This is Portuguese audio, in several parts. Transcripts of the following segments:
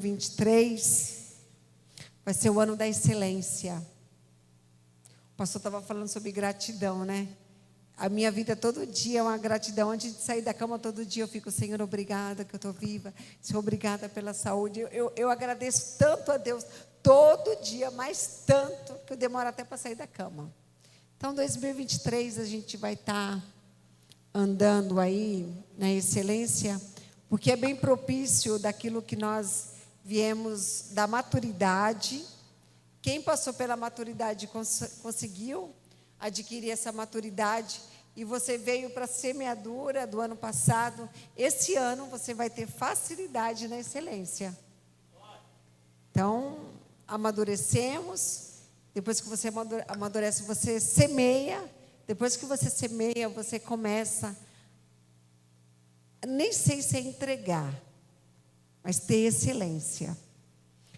2023 vai ser o ano da excelência. O pastor estava falando sobre gratidão, né? A minha vida todo dia é uma gratidão. Antes de sair da cama todo dia eu fico: Senhor, obrigada que eu estou viva. Senhor, obrigada pela saúde. Eu agradeço tanto a Deus todo dia, mas tanto que eu demoro até para sair da cama. Então 2023 a gente vai estar andando aí na excelência, porque é bem propício daquilo que nós viemos da maturidade. Quem passou pela maturidade conseguiu adquirir essa maturidade, e você veio para a semeadura do ano passado. Esse ano você vai ter facilidade na excelência. Então, amadurecemos. Depois que você amadurece, você semeia. Depois que você semeia, você começa, nem sei se é entregar, mas ter excelência.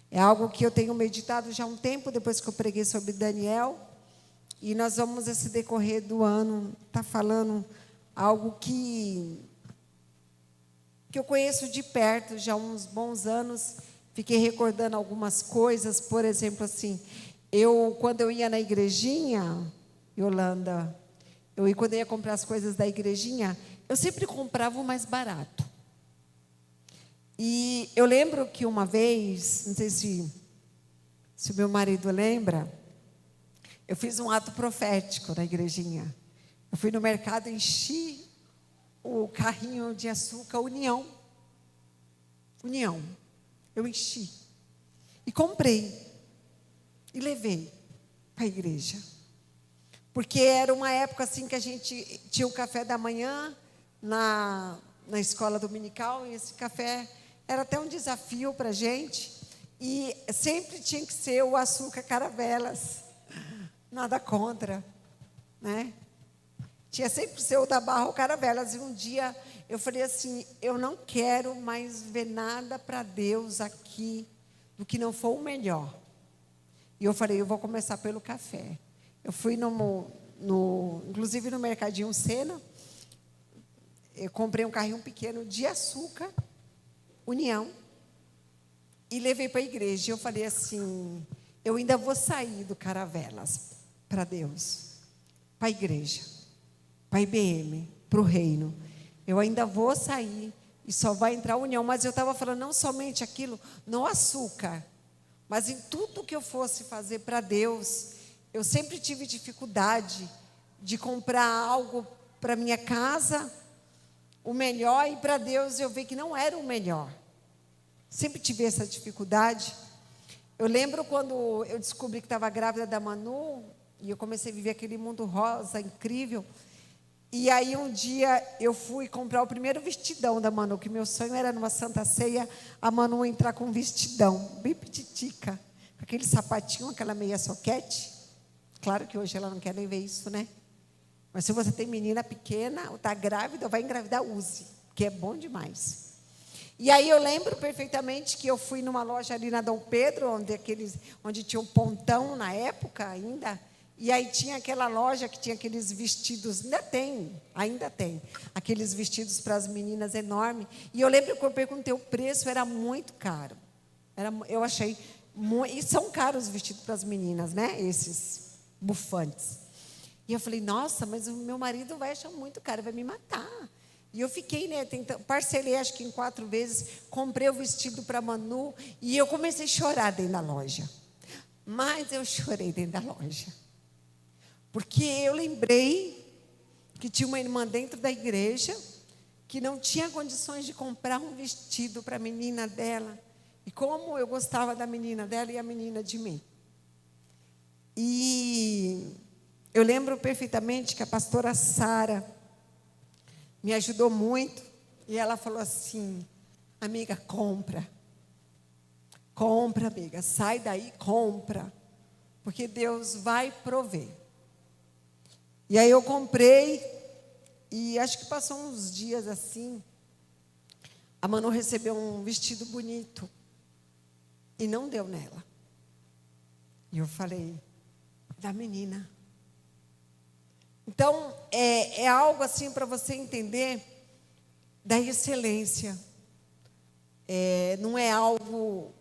É algo que eu tenho meditado já há um tempo, depois que eu preguei sobre Daniel. E nós vamos, esse decorrer do ano, estar falando algo que eu conheço de perto já há uns bons anos. Fiquei recordando algumas coisas. Por exemplo, assim, quando eu ia na igrejinha, Yolanda, quando eu ia comprar as coisas da igrejinha, eu sempre comprava o mais barato. E eu lembro que uma vez, não sei se o meu marido lembra, eu fiz um ato profético na igrejinha. Eu fui no mercado, enchi o carrinho de açúcar União. Eu enchi. E comprei. E levei para a igreja. Porque era uma época assim que a gente tinha o café da manhã na escola dominical. E esse café era até um desafio para a gente. E sempre tinha que ser o açúcar Caravelas. Nada contra, né? Tinha sempre que ser o da Barra ou Caravelas. E um dia eu falei assim: eu não quero mais ver nada para Deus aqui do que não for o melhor. E eu falei: eu vou começar pelo café. Eu fui inclusive no Mercadinho Sena. Eu comprei um carrinho pequeno de açúcar União e levei para a igreja. Eu falei assim: eu ainda vou sair do Caravelas para Deus, para a igreja, para a IBM, para o reino. Eu ainda vou sair e só vai entrar a União. Mas eu estava falando não somente aquilo, no açúcar, mas em tudo que eu fosse fazer para Deus. Eu sempre tive dificuldade de comprar algo para minha casa, o melhor, e para Deus eu vi que não era o melhor. Sempre tive essa dificuldade. Eu lembro quando eu descobri que estava grávida da Manu, e eu comecei a viver aquele mundo rosa incrível. E aí um dia eu fui comprar o primeiro vestidão da Manu, que meu sonho era numa Santa Ceia, a Manu entrar com um vestidão, bem pititica, com aquele sapatinho, aquela meia soquete. Claro que hoje ela não quer nem ver isso, né? Mas se você tem menina pequena, ou está grávida, ou vai engravidar, use, que é bom demais. E aí eu lembro perfeitamente que eu fui numa loja ali na Dom Pedro, onde tinha um pontão na época ainda. E aí tinha aquela loja que tinha aqueles vestidos, ainda tem, aqueles vestidos para as meninas enormes. E eu lembro que eu perguntei o preço, era muito caro. Eu achei, e são caros os vestidos para as meninas, né? Esses bufantes. E eu falei: nossa, mas o meu marido vai achar muito caro, vai me matar. E eu fiquei, né, parcelei acho que em 4 vezes, comprei o vestido para a Manu, e eu comecei a chorar dentro da loja. Mas eu chorei dentro da loja. Porque eu lembrei que tinha uma irmã dentro da igreja que não tinha condições de comprar um vestido para a menina dela. E como eu gostava da menina dela e a menina de mim. E eu lembro perfeitamente que a pastora Sara me ajudou muito. E ela falou assim: amiga, compra. Compra, amiga, sai daí, compra. Porque Deus vai prover. E aí eu comprei, e acho que passou uns dias assim, a Manu recebeu um vestido bonito, e não deu nela. E eu falei: da menina. Então, é algo assim para você entender da excelência. não é algo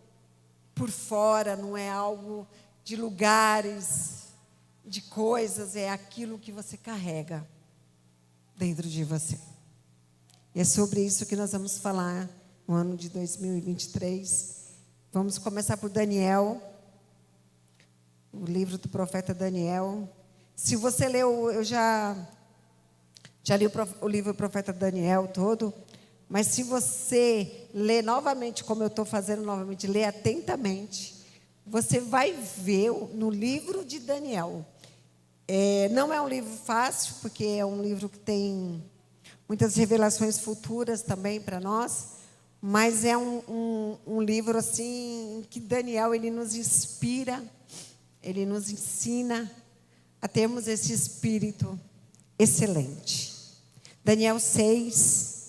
por fora, não é algo de lugares, de coisas, é aquilo que você carrega dentro de você. E é sobre isso que nós vamos falar no ano de 2023. Vamos começar por Daniel, o livro do profeta Daniel. Se você leu, eu já li o livro do profeta Daniel todo, mas se você ler novamente, como eu estou fazendo novamente, ler atentamente, você vai ver no livro de Daniel. Não é um livro fácil, porque é um livro que tem muitas revelações futuras também para nós, mas é um livro assim que Daniel ele nos inspira, ele nos ensina a termos esse espírito excelente. Daniel 6.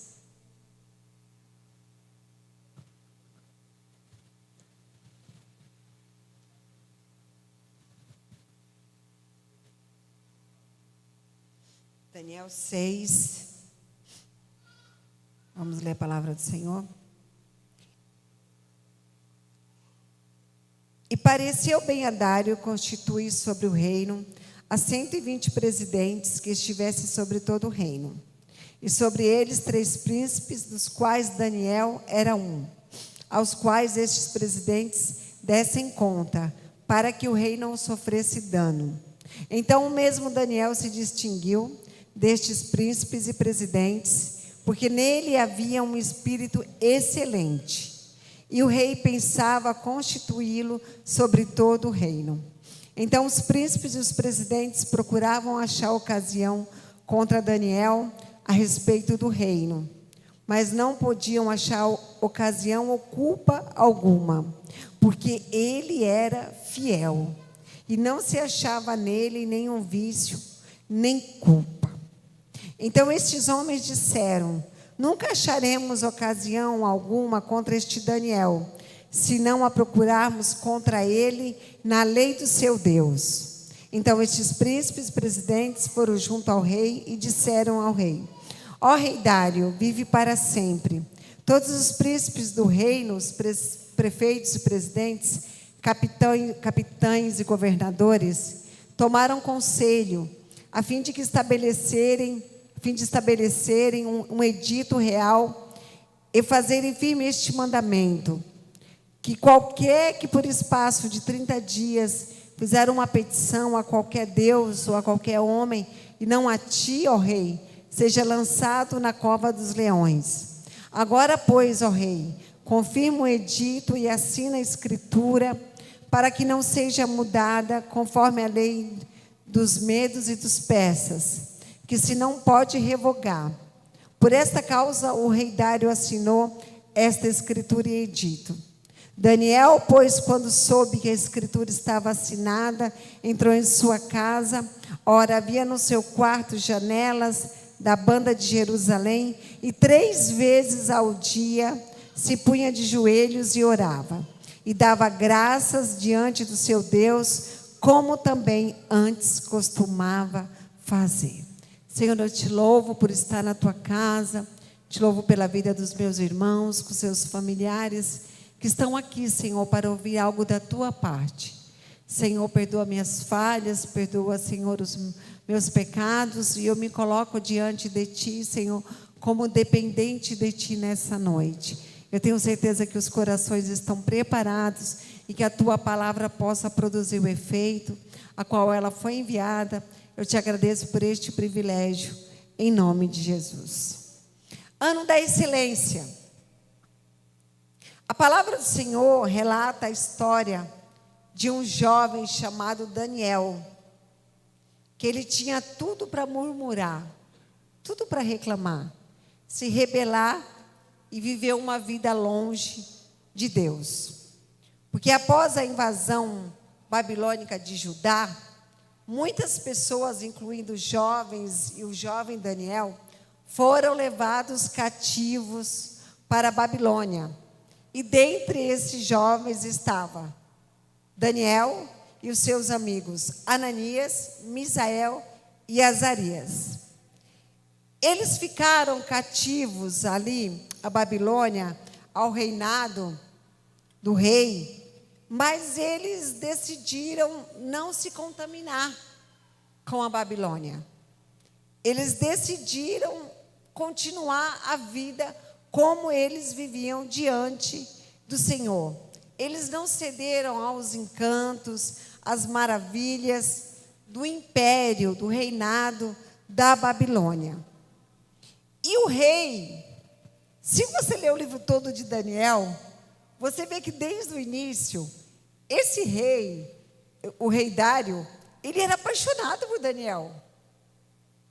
Daniel 6. Vamos ler a palavra do Senhor. E pareceu bem a Dário constituir sobre o reino a 120 presidentes que estivessem sobre todo o reino. E sobre eles 3 príncipes, dos quais Daniel era um, aos quais estes presidentes dessem conta, para que o rei não sofresse dano. Então o mesmo Daniel se distinguiu destes príncipes e presidentes, porque nele havia um espírito excelente. E o rei pensava constituí-lo sobre todo o reino. Então os príncipes e os presidentes procuravam achar ocasião contra Daniel a respeito do reino, mas não podiam achar ocasião ou culpa alguma, porque ele era fiel, e não se achava nele nenhum vício, nem culpa. Então estes homens disseram: nunca acharemos ocasião alguma contra este Daniel, se não a procurarmos contra ele na lei do seu Deus. Então estes príncipes presidentes foram junto ao rei e disseram ao rei: ó rei Dário, vive para sempre. Todos os príncipes do reino, os prefeitos e presidentes, capitães e governadores, tomaram conselho a fim de estabelecerem um edito real e fazerem firme este mandamento: que qualquer que por espaço de 30 dias fizer uma petição a qualquer Deus ou a qualquer homem, e não a ti, ó rei, seja lançado na cova dos leões. Agora, pois, ó rei, confirma o edito e assina a escritura, para que não seja mudada conforme a lei dos medos e dos persas, que se não pode revogar. Por esta causa o rei Dário assinou esta escritura e edito. Daniel, pois, quando soube que a escritura estava assinada, entrou em sua casa. Ora, havia no seu quarto janelas da banda de Jerusalém, e 3 vezes ao dia se punha de joelhos e orava, e dava graças diante do seu Deus, como também antes costumava fazer. Senhor, eu te louvo por estar na tua casa, te louvo pela vida dos meus irmãos, com seus familiares, que estão aqui, Senhor, para ouvir algo da tua parte. Senhor, perdoa minhas falhas, perdoa, Senhor, os meus pecados, e eu me coloco diante de ti, Senhor, como dependente de ti nessa noite. Eu tenho certeza que os corações estão preparados e que a tua palavra possa produzir o efeito a qual ela foi enviada. Eu te agradeço por este privilégio, em nome de Jesus. Ano da excelência. A palavra do Senhor relata a história de um jovem chamado Daniel, que ele tinha tudo para murmurar, tudo para reclamar, se rebelar e viver uma vida longe de Deus. Porque após a invasão babilônica de Judá, muitas pessoas, incluindo jovens e o jovem Daniel, foram levados cativos para a Babilônia. E dentre esses jovens estava Daniel e os seus amigos Ananias, Misael e Azarias. Eles ficaram cativos ali, a Babilônia, ao reinado do rei, mas eles decidiram não se contaminar com a Babilônia. Eles decidiram continuar a vida como eles viviam diante do Senhor. Eles não cederam aos encantos, às maravilhas do império, do reinado da Babilônia. E o rei, se você ler o livro todo de Daniel, você vê que desde o início, esse rei, o rei Dário, ele era apaixonado por Daniel.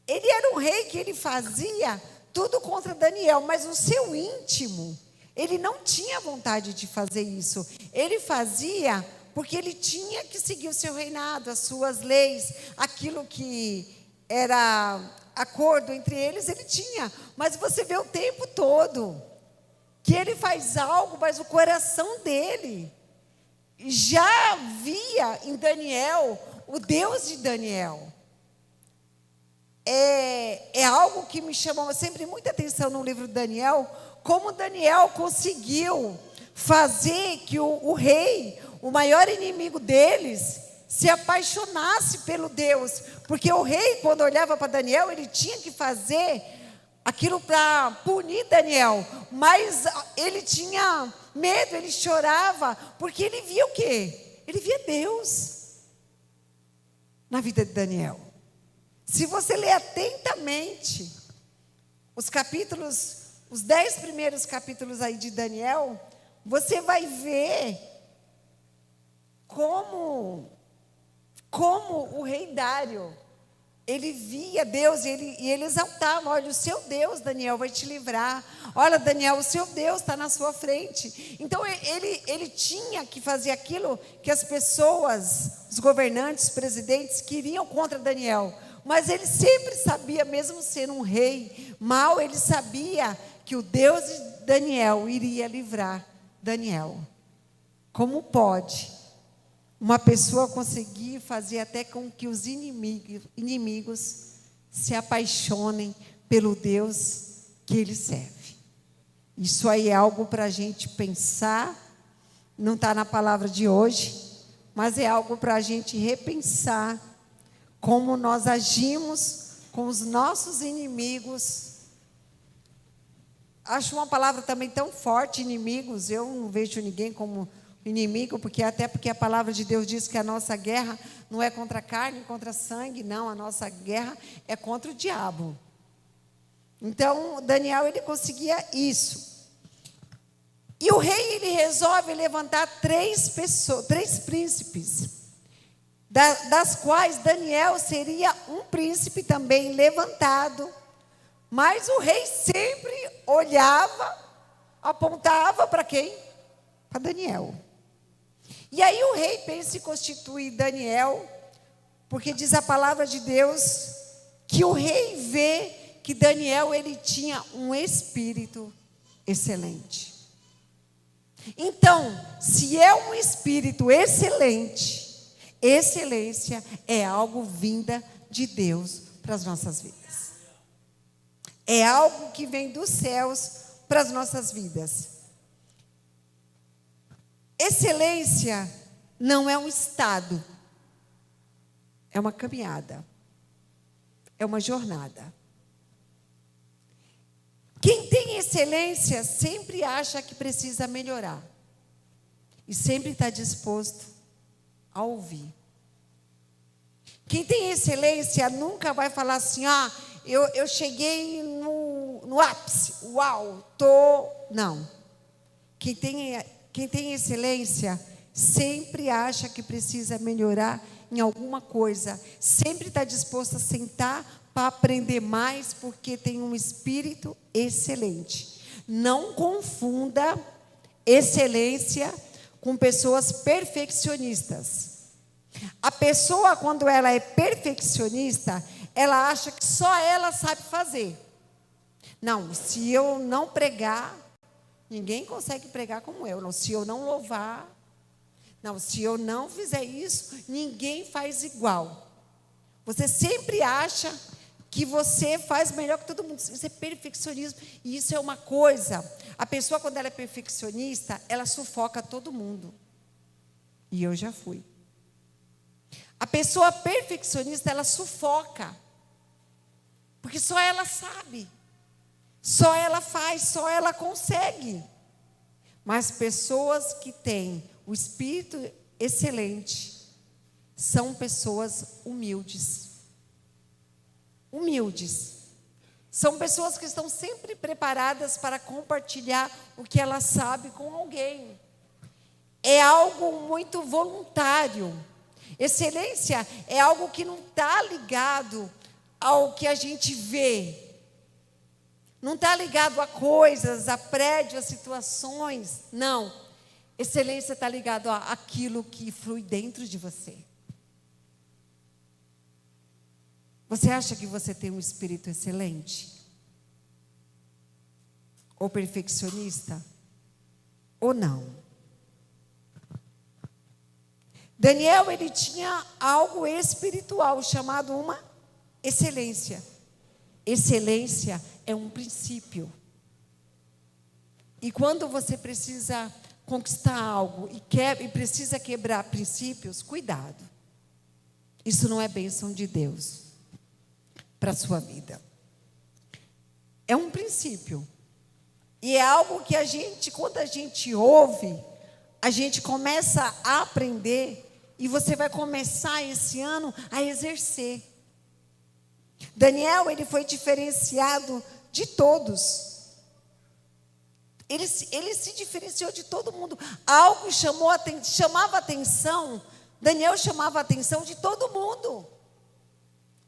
Ele era um rei que ele fazia tudo contra Daniel, mas no seu íntimo, ele não tinha vontade de fazer isso. Ele fazia porque ele tinha que seguir o seu reinado, as suas leis, aquilo que era acordo entre eles, ele tinha. Mas você vê o tempo todo que ele faz algo, mas o coração dele já via em Daniel o Deus de Daniel. É algo que me chamou sempre muita atenção no livro de Daniel, como Daniel conseguiu fazer que o rei, o maior inimigo deles, se apaixonasse pelo Deus. Porque o rei, quando olhava para Daniel, ele tinha que fazer aquilo para punir Daniel. Mas ele tinha medo, ele chorava, porque ele via o quê? Ele via Deus na vida de Daniel. Se você ler atentamente os capítulos, os 10 primeiros capítulos aí de Daniel, você vai ver como o rei Dário, ele via Deus e ele exaltava: olha, o seu Deus, Daniel, vai te livrar. Olha, Daniel, o seu Deus está na sua frente. Então, ele tinha que fazer aquilo que as pessoas, os governantes, os presidentes, queriam contra Daniel. Mas ele sempre sabia, mesmo sendo um rei mau, ele sabia que o Deus de Daniel iria livrar Daniel. Como pode uma pessoa conseguir fazer até com que os inimigos se apaixonem pelo Deus que ele serve? Isso aí é algo para a gente pensar, não está na palavra de hoje, mas é algo para a gente repensar como nós agimos com os nossos inimigos. Acho uma palavra também tão forte, inimigos. Eu não vejo ninguém como inimigo, porque a palavra de Deus diz que a nossa guerra não é contra a carne, contra sangue, não, a nossa guerra é contra o diabo. Então, Daniel, ele conseguia isso. E o rei, ele resolve levantar 3 príncipes, das quais Daniel seria um príncipe também levantado. Mas o rei sempre olhava, apontava para quem? Para Daniel. E aí o rei pensa em constituir Daniel, porque diz a palavra de Deus que o rei vê que Daniel, ele tinha um espírito excelente. Então, se é um espírito excelente, excelência é algo vinda de Deus para as nossas vidas. É algo que vem dos céus para as nossas vidas. Excelência não é um estado, é uma caminhada, é uma jornada. Quem tem excelência sempre acha que precisa melhorar e sempre está disposto a ouvir. Quem tem excelência nunca vai falar assim: eu cheguei no ápice, uau, não. Quem tem excelência sempre acha que precisa melhorar em alguma coisa, sempre está disposto a sentar para aprender mais, porque tem um espírito excelente. Não confunda excelência com pessoas perfeccionistas. A pessoa, quando ela é perfeccionista, ela acha que só ela sabe fazer. Não, se eu não pregar, ninguém consegue pregar como eu. Não, se eu não louvar, não, se eu não fizer isso, ninguém faz igual. Você sempre acha que você faz melhor que todo mundo. Isso é perfeccionismo. E isso é uma coisa. A pessoa, quando ela é perfeccionista, ela sufoca todo mundo. E eu já fui. A pessoa perfeccionista, ela sufoca. Porque só ela sabe. Só ela faz, só ela consegue. Mas pessoas que têm o espírito excelente são pessoas humildes. Humildes. São pessoas que estão sempre preparadas para compartilhar o que ela sabe com alguém. É algo muito voluntário. Excelência é algo que não está ligado ao que a gente vê. Não está ligado a coisas, a prédios, a situações. Não. Excelência está ligado àquilo que flui dentro de você. Você acha que você tem um espírito excelente? Ou perfeccionista? Ou não? Daniel, ele tinha algo espiritual chamado uma excelência. Excelência é um princípio. E quando você precisa conquistar algo e precisa quebrar princípios, cuidado. Isso não é bênção de Deus para a sua vida. É um princípio. E é algo que quando a gente ouve, a gente começa a aprender e você vai começar esse ano a exercer. Daniel, ele foi diferenciado de todos. Ele se diferenciou de todo mundo. Algo chamava atenção. Daniel chamava a atenção de todo mundo.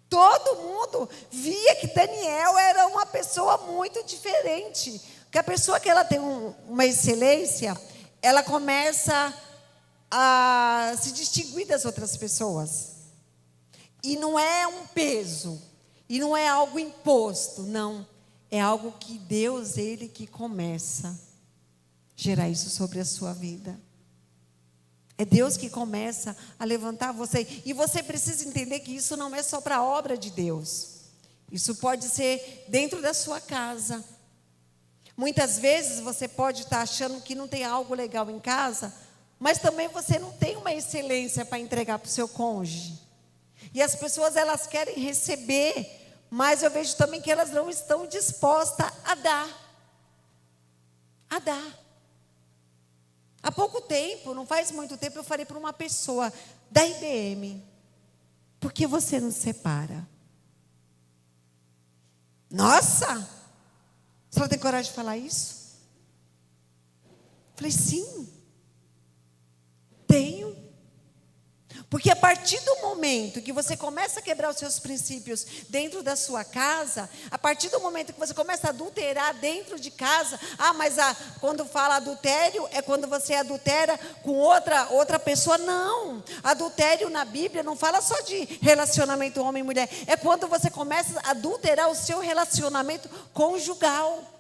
Todo mundo via que Daniel era uma pessoa muito diferente. Porque a pessoa que ela tem uma excelência, ela começa a se distinguir das outras pessoas. E não é um peso. E não é algo imposto, não. É algo que Deus, Ele que começa a gerar isso sobre a sua vida. É Deus que começa a levantar você. E você precisa entender que isso não é só para a obra de Deus. Isso pode ser dentro da sua casa. Muitas vezes você pode estar achando que não tem algo legal em casa, mas também você não tem uma excelência para entregar para o seu cônjuge. E as pessoas, elas querem receber, mas eu vejo também que elas não estão dispostas a dar. A dar. Há pouco tempo, não faz muito tempo, eu falei para uma pessoa da IBM: por que você não separa? Nossa! A senhora tem coragem de falar isso? Falei, sim. Tenho. Porque a partir do momento que você começa a quebrar os seus princípios dentro da sua casa, a partir do momento que você começa a adulterar dentro de casa, mas quando fala adultério, é quando você adultera com outra pessoa. Não, adultério na Bíblia não fala só de relacionamento homem e mulher, é quando você começa a adulterar o seu relacionamento conjugal.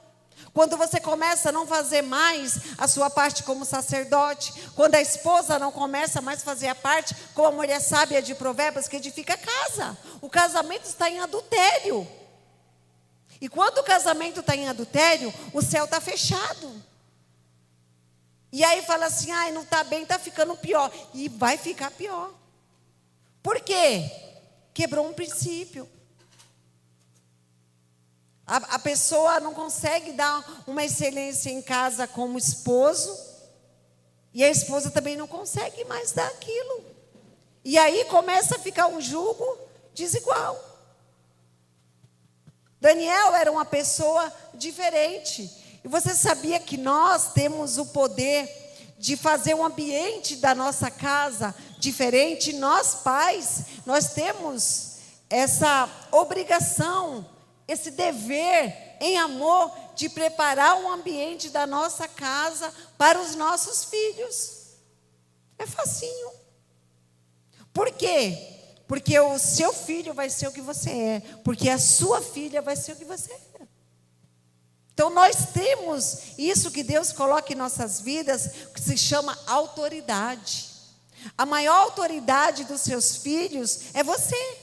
Quando você começa a não fazer mais a sua parte como sacerdote, quando a esposa não começa mais a fazer a parte como a mulher sábia de Provérbios que edifica a casa. O casamento está em adultério. E quando o casamento está em adultério, o céu está fechado. E aí fala assim, não está bem, está ficando pior. E vai ficar pior. Por quê? Quebrou um princípio. A pessoa não consegue dar uma excelência em casa como esposo, e a esposa também não consegue mais dar aquilo. E aí começa a ficar um jugo desigual. Daniel era uma pessoa diferente. E você sabia que nós temos o poder de fazer um ambiente da nossa casa diferente? Nós, pais, nós temos essa obrigação, esse dever em amor de preparar um ambiente da nossa casa para os nossos filhos. É facinho. Por quê? Porque o seu filho vai ser o que você é. Porque a sua filha vai ser o que você é. Então nós temos isso que Deus coloca em nossas vidas, que se chama autoridade. A maior autoridade dos seus filhos é você.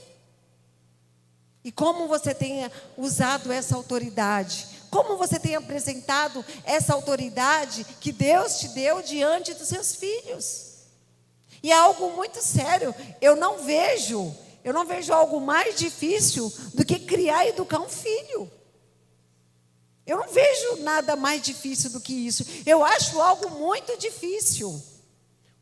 E como você tem usado essa autoridade? Como você tem apresentado essa autoridade que Deus te deu diante dos seus filhos? E é algo muito sério. Eu não vejo algo mais difícil do que criar e educar um filho. Eu não vejo nada mais difícil do que isso. Eu acho algo muito difícil.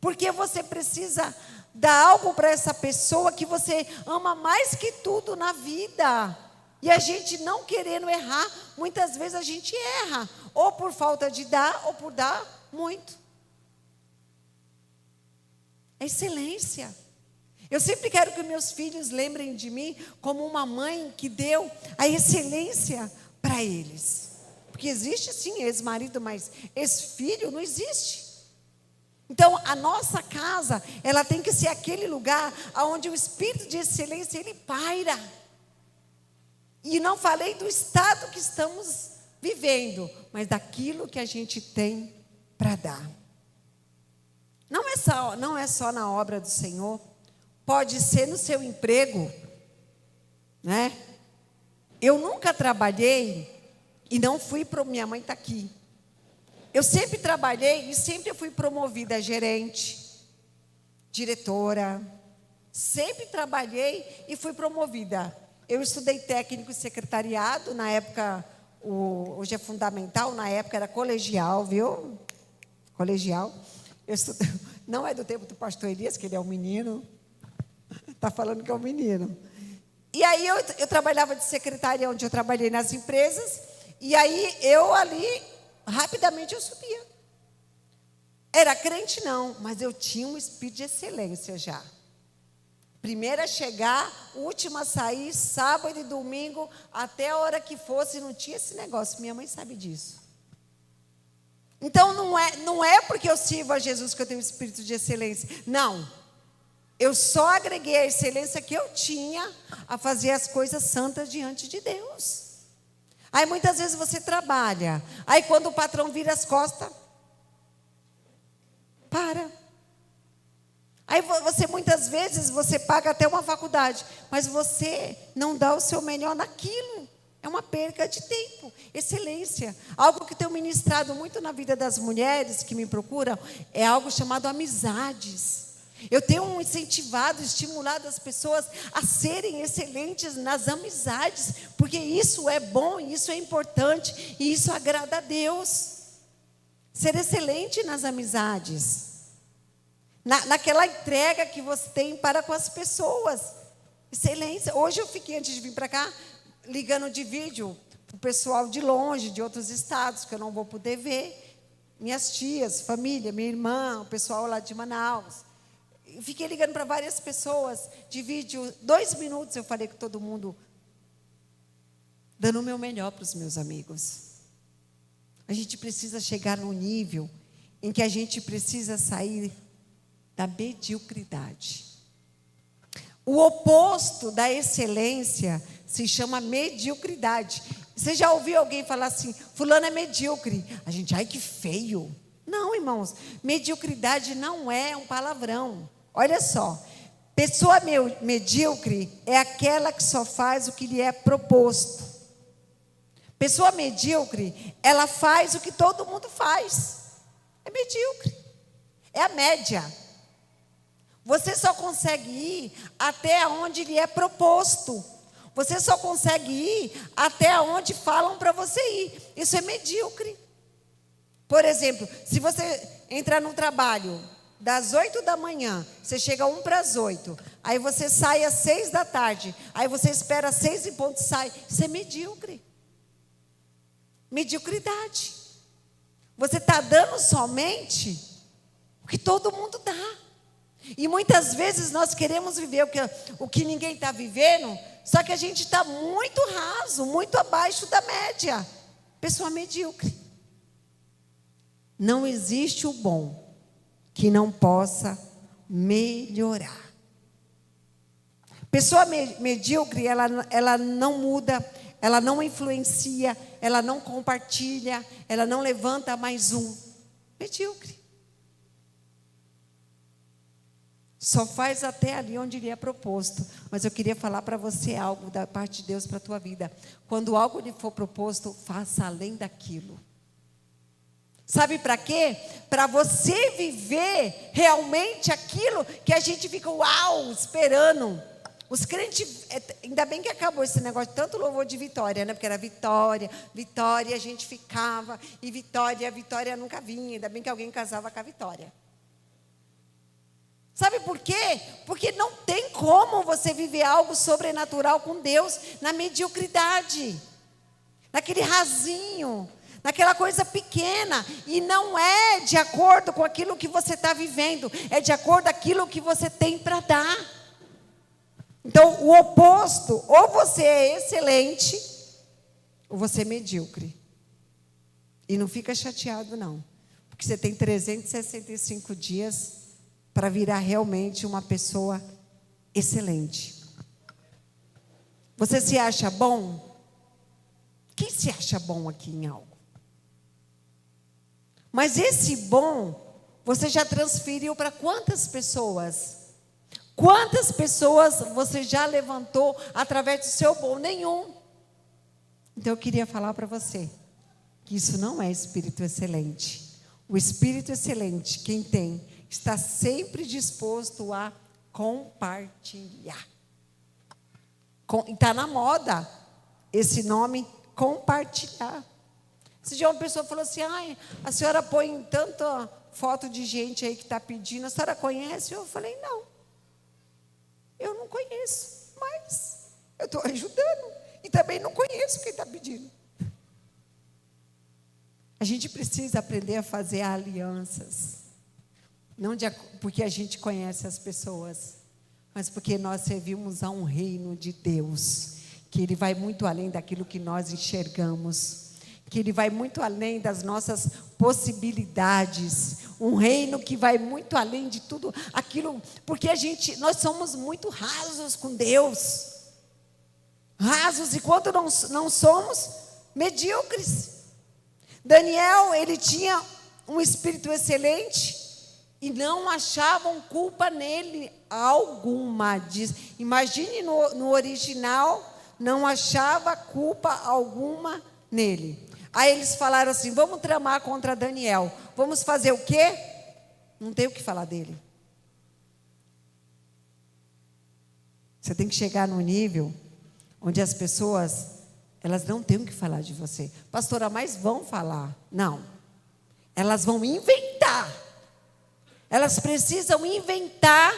Porque você precisa dar algo para essa pessoa que você ama mais que tudo na vida. E a gente não querendo errar, muitas vezes a gente erra. Ou por falta de dar, ou por dar muito. É excelência. Eu sempre quero que meus filhos lembrem de mim como uma mãe que deu a excelência para eles. Porque existe sim ex-marido, mas ex-filho não existe. Então, a nossa casa, ela tem que ser aquele lugar onde o espírito de excelência, ele paira. E não falei do estado que estamos vivendo, mas daquilo que a gente tem para dar. Não é só na obra do Senhor, pode ser no seu emprego, né? Eu nunca trabalhei e não fui minha mãe está aqui. Eu sempre trabalhei e sempre fui promovida a gerente, diretora. Sempre trabalhei e fui promovida. Eu estudei técnico e secretariado, na época, hoje é fundamental, na época era colegial, viu? Colegial. Não é do tempo do pastor Elias, que ele é um menino. Está falando que é um menino. E aí eu trabalhava de secretária, onde eu trabalhei nas empresas. E aí eu ali, rapidamente eu subia. Era crente não, mas eu tinha um espírito de excelência já. Primeira a chegar, última a sair, sábado e domingo, até a hora que fosse, não tinha esse negócio. Minha mãe sabe disso. Então não é porque eu sirvo a Jesus que eu tenho um espírito de excelência. Não. Eu só agreguei a excelência que eu tinha a fazer as coisas santas diante de Deus. Aí muitas vezes você trabalha. Aí quando o patrão vira as costas, para. Aí você muitas vezes você paga até uma faculdade, mas você não dá o seu melhor naquilo. É uma perca de tempo. Excelência. Algo que tenho ministrado muito na vida das mulheres que me procuram é algo chamado amizades. Eu tenho incentivado, estimulado as pessoas a serem excelentes nas amizades, porque isso é bom, isso é importante e isso agrada a Deus. Ser excelente nas amizades. Naquela entrega que você tem para com as pessoas. Excelência. Hoje eu fiquei, antes de vir para cá, ligando de vídeo para o pessoal de longe, de outros estados, que eu não vou poder ver. Minhas tias, família, minha irmã, o pessoal lá de Manaus. Eu fiquei ligando para várias pessoas de vídeo. 2 minutos eu falei com todo mundo, dando o meu melhor para os meus amigos. A gente precisa chegar num nível em que a gente precisa sair da mediocridade. O oposto da excelência se chama mediocridade. Você já ouviu alguém falar assim, fulano é medíocre? A gente, ai que feio. Não, irmãos, mediocridade não é um palavrão. Olha só, pessoa medíocre é aquela que só faz o que lhe é proposto. Pessoa medíocre, ela faz o que todo mundo faz. É medíocre. É a média. Você só consegue ir até onde lhe é proposto. Você só consegue ir até onde falam para você ir. Isso é medíocre. Por exemplo, se você entrar num trabalho das 8 da manhã, você chega 1 para as 8, aí você sai às 6 da tarde, aí você espera às 6 e ponto, sai. Isso é medíocre. Mediocridade. Você está dando somente o que todo mundo dá. E muitas vezes nós queremos viver o que ninguém está vivendo, só que a gente está muito raso, muito abaixo da média. Pessoa medíocre. Não existe o bom que não possa melhorar. Pessoa medíocre, ela não muda, ela não influencia, ela não compartilha, ela não levanta mais um. Medíocre. Só faz até ali onde lhe é proposto. Mas eu queria falar para você algo da parte de Deus para a tua vida. Quando algo lhe for proposto, faça além daquilo. Sabe para quê? Para você viver realmente aquilo que a gente fica, uau, esperando. Os crentes, ainda bem que acabou esse negócio de tanto louvor de vitória, né? Porque era vitória, vitória, a gente ficava, e a vitória nunca vinha. Ainda bem que alguém casava com a vitória. Sabe por quê? Porque não tem como você viver algo sobrenatural com Deus na mediocridade, naquele rasinho, naquela coisa pequena. E não é de acordo com aquilo que você está vivendo, é de acordo com aquilo que você tem para dar. Então, o oposto, ou você é excelente, ou você é medíocre. E não fica chateado, não. Porque você tem 365 dias para virar realmente uma pessoa excelente. Você se acha bom? Quem se acha bom aqui em algo? Mas esse bom, você já transferiu para quantas pessoas? Quantas pessoas você já levantou através do seu bom? Nenhum. Então eu queria falar para você que isso não é espírito excelente. O espírito excelente, quem tem, está sempre disposto a compartilhar. Está na moda esse nome, compartilhar. Esse dia uma pessoa falou assim, ai, a senhora põe tanta foto de gente aí que está pedindo, a senhora conhece? Eu falei, não. Eu não conheço, mas eu estou ajudando. E também não conheço quem está pedindo. A gente precisa aprender a fazer alianças. Não porque a gente conhece as pessoas, mas porque nós servimos a um reino de Deus, que Ele vai muito além daquilo que nós enxergamos, que Ele vai muito além das nossas possibilidades, um reino que vai muito além de tudo aquilo, porque nós somos muito rasos com Deus, rasos, e quando não somos, medíocres. Daniel, ele tinha um espírito excelente, e não achavam culpa nele alguma. Imagine no original, não achava culpa alguma nele. Aí eles falaram assim, vamos tramar contra Daniel. Vamos fazer o quê? Não tem o que falar dele. Você tem que chegar num nível onde as pessoas, elas não têm o que falar de você. Pastora, mas vão falar. Não. Elas vão inventar. Elas precisam inventar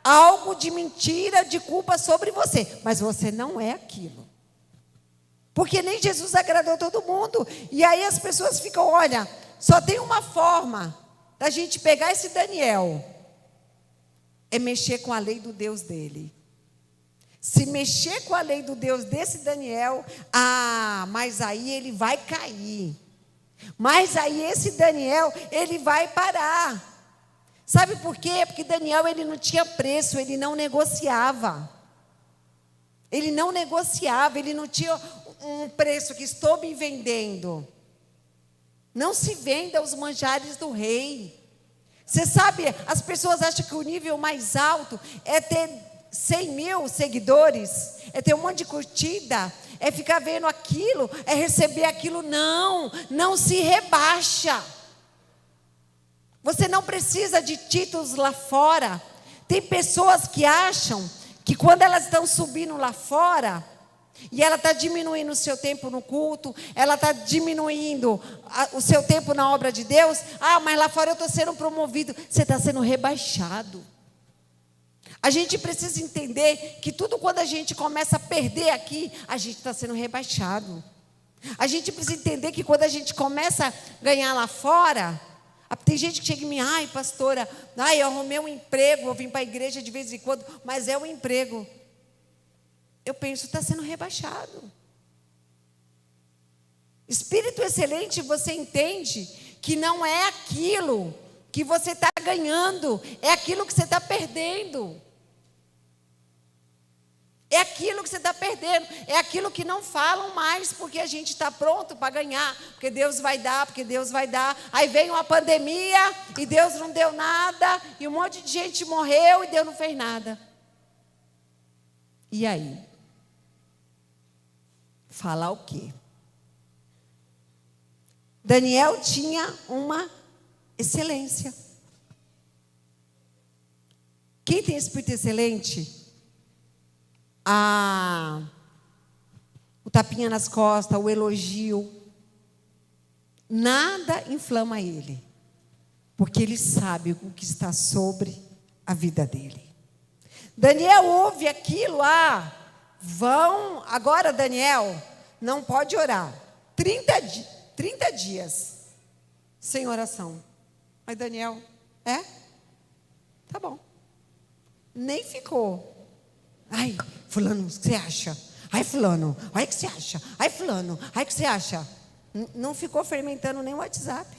algo de mentira, de culpa sobre você. Mas você não é aquilo. Porque nem Jesus agradou todo mundo. E aí as pessoas ficam, olha, só tem uma forma da gente pegar esse Daniel. É mexer com a lei do Deus dele. Se mexer com a lei do Deus desse Daniel, mas aí ele vai cair. Mas aí esse Daniel, ele vai parar. Sabe por quê? Porque Daniel, ele não tinha preço, ele não negociava. Ele não negociava, ele não tinha um preço que estou me vendendo. Não se venda os manjares do rei. Você sabe, as pessoas acham que o nível mais alto é ter 100 mil seguidores, é ter um monte de curtida, é ficar vendo aquilo, é receber aquilo. Não se rebaixa. Você não precisa de títulos lá fora. Tem pessoas que acham que quando elas estão subindo lá fora, e ela está diminuindo o seu tempo no culto, ela está diminuindo o seu tempo na obra de Deus, mas lá fora eu estou sendo promovido. Você está sendo rebaixado. A gente precisa entender que tudo quando a gente começa a perder aqui, a gente está sendo rebaixado. A gente precisa entender que quando a gente começa a ganhar lá fora, tem gente que chega em mim, pastora, eu arrumei um emprego, eu vim para a igreja de vez em quando, mas é um emprego. Eu penso, está sendo rebaixado. Espírito excelente, você entende que não é aquilo que você está ganhando, é aquilo que você está perdendo. É aquilo que você está perdendo, é aquilo que não falam mais, porque a gente está pronto para ganhar, porque Deus vai dar, porque Deus vai dar. Aí vem uma pandemia e Deus não deu nada, e um monte de gente morreu e Deus não fez nada. E aí? Falar o quê? Daniel tinha uma excelência. Quem tem espírito excelente, o tapinha nas costas, o elogio, nada inflama ele, porque ele sabe o que está sobre a vida dele. Daniel ouve aquilo, agora Daniel não pode orar, 30 dias sem oração. Mas Daniel, tá bom, nem ficou. Ai, fulano, o que você acha? Ai, fulano, olha o que você acha? Ai, fulano, ai, o que você acha? Não ficou fermentando nem o WhatsApp.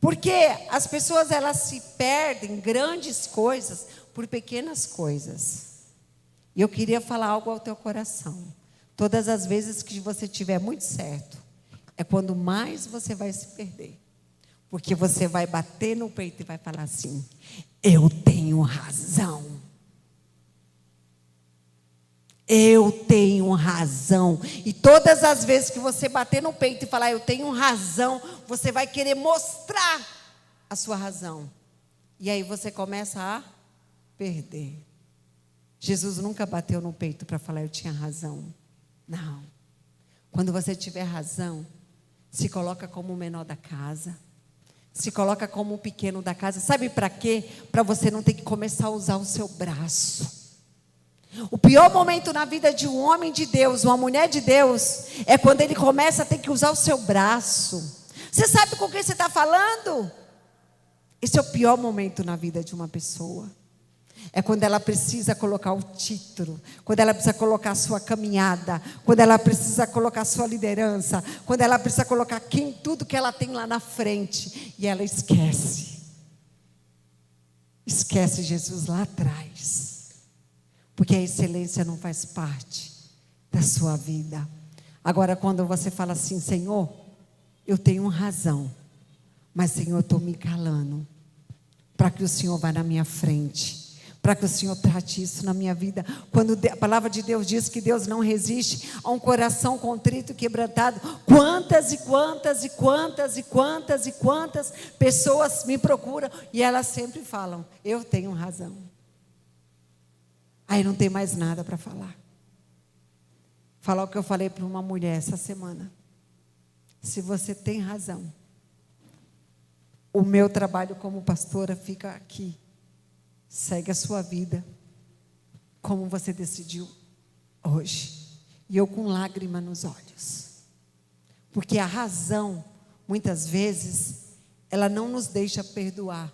Porque as pessoas, elas se perdem grandes coisas por pequenas coisas. E eu queria falar algo ao teu coração. Todas as vezes que você estiver muito certo, é quando mais você vai se perder. Porque você vai bater no peito e vai falar assim: eu tenho razão. Eu tenho razão. E todas as vezes que você bater no peito e falar eu tenho razão, você vai querer mostrar a sua razão. E aí você começa a perder. Jesus nunca bateu no peito para falar eu tinha razão. Não. Quando você tiver razão, se coloca como o menor da casa. Se coloca como o pequeno da casa. Sabe para quê? Para você não ter que começar a usar o seu braço. O pior momento na vida de um homem de Deus, uma mulher de Deus, é quando ele começa a ter que usar o seu braço. Você sabe com quem você está falando? Esse é o pior momento na vida de uma pessoa. É quando ela precisa colocar o título, quando ela precisa colocar a sua caminhada, quando ela precisa colocar a sua liderança, quando ela precisa colocar tudo que ela tem lá na frente, e ela esquece Jesus lá atrás. Porque a excelência não faz parte da sua vida. Agora, quando você fala assim: Senhor, eu tenho razão, mas Senhor, eu estou me calando, para que o Senhor vá na minha frente, para que o Senhor trate isso na minha vida. Quando a palavra de Deus diz que Deus não resiste a um coração contrito e quebrantado, quantas pessoas me procuram e elas sempre falam: eu tenho razão. Aí não tem mais nada para falar. Falar o que eu falei para uma mulher essa semana. Se você tem razão, o meu trabalho como pastora fica aqui. Segue a sua vida como você decidiu hoje. E eu com lágrima nos olhos. Porque a razão, muitas vezes, ela não nos deixa perdoar.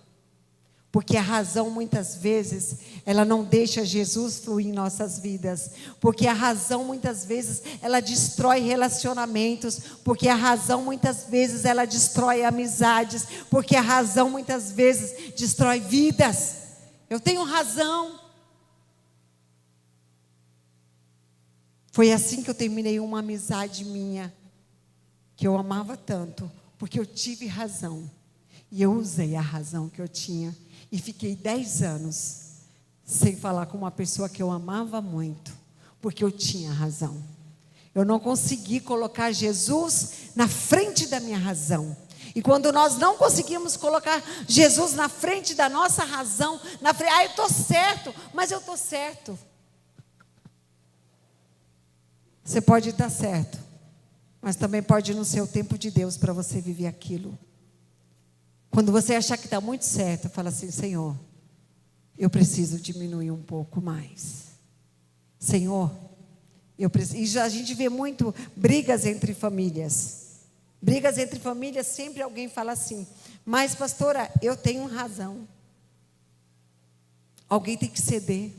Porque a razão, muitas vezes, ela não deixa Jesus fluir em nossas vidas. Porque a razão, muitas vezes, ela destrói relacionamentos. Porque a razão, muitas vezes, ela destrói amizades. Porque a razão, muitas vezes, destrói vidas. Eu tenho razão. Foi assim que eu terminei uma amizade minha, que eu amava tanto, porque eu tive razão. E eu usei a razão que eu tinha. E fiquei 10 anos sem falar com uma pessoa que eu amava muito, porque eu tinha razão. Eu não consegui colocar Jesus na frente da minha razão. E quando nós não conseguimos colocar Jesus na frente da nossa razão, eu estou certo, mas eu estou certo. Você pode estar certo, mas também pode não ser o tempo de Deus para você viver aquilo. Quando você achar que está muito certo, fala assim: Senhor, eu preciso diminuir um pouco mais. Senhor, eu preciso. E a gente vê muito brigas entre famílias. Brigas entre famílias, sempre alguém fala assim: mas pastora, eu tenho razão. Alguém tem que ceder.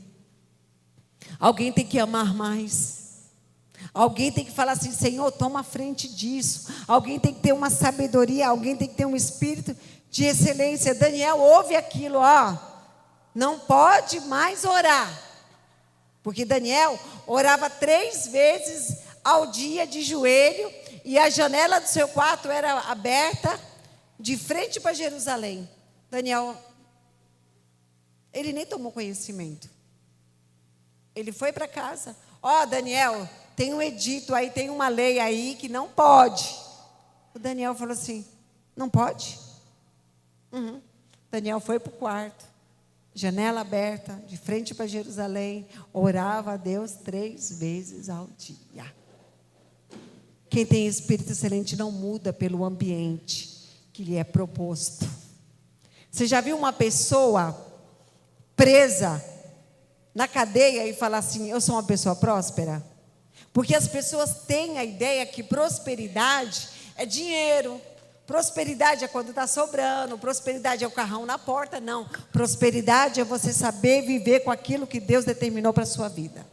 Alguém tem que amar mais. Alguém tem que falar assim: Senhor, toma a frente disso. Alguém tem que ter uma sabedoria. Alguém tem que ter um espírito de excelência. Daniel ouve aquilo, não pode mais orar. Porque Daniel orava 3 vezes ao dia de joelho, e a janela do seu quarto era aberta de frente para Jerusalém. Daniel, ele nem tomou conhecimento. Ele foi para casa. Daniel, tem um edito aí, tem uma lei aí que não pode. O Daniel falou assim, não pode? Daniel foi para o quarto, janela aberta, de frente para Jerusalém, orava a Deus 3 vezes ao dia. Quem tem espírito excelente não muda pelo ambiente que lhe é proposto. Você já viu uma pessoa presa na cadeia e falar assim, eu sou uma pessoa próspera? Porque as pessoas têm a ideia que prosperidade é dinheiro. Prosperidade é quando está sobrando, prosperidade é o carrão na porta. Não, prosperidade é você saber viver com aquilo que Deus determinou para a sua vida.